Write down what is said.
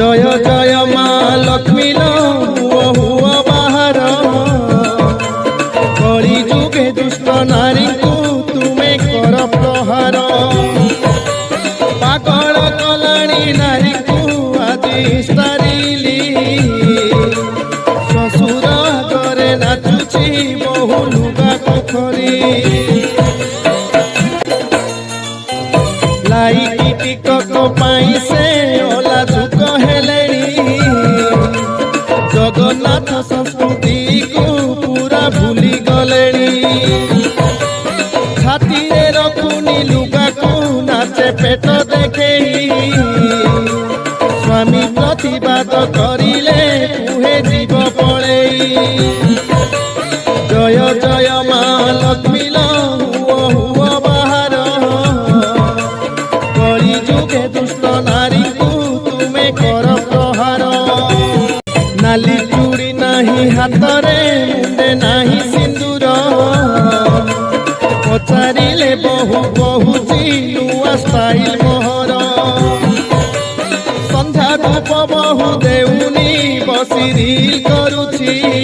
जय जय माँ लक्ष्मी लो हुआ बाहर कली जुगे दुष्ट नारी को तुम्हें कर प्रहार पागल कलाणी नारी को आदि स्तारिली ससुर करे नाचुची बहु लुगा पोखरी लाइकी टिकक पाई से ओला झुक हेलेनी जगन्नाथ संस्कृति को पूरा भूली गलेनी छाती रे रखुनी लुगा को नाचे पेट देखे स्वामी प्रतिवाद करिले कुहे जीव पड़े जय जय माँ लक्ष्मी लो हुआ बाहर कली जुगे दुष्ट नारी को तुम्हें कर प्रहार नाली चूड़ी नहीं हाथरे मुंडे नहीं सिंदूर पचारिले बहु बहुची नुआ स्टाइल मोहर संध्या धूप बहु देउनी बसी रील करुची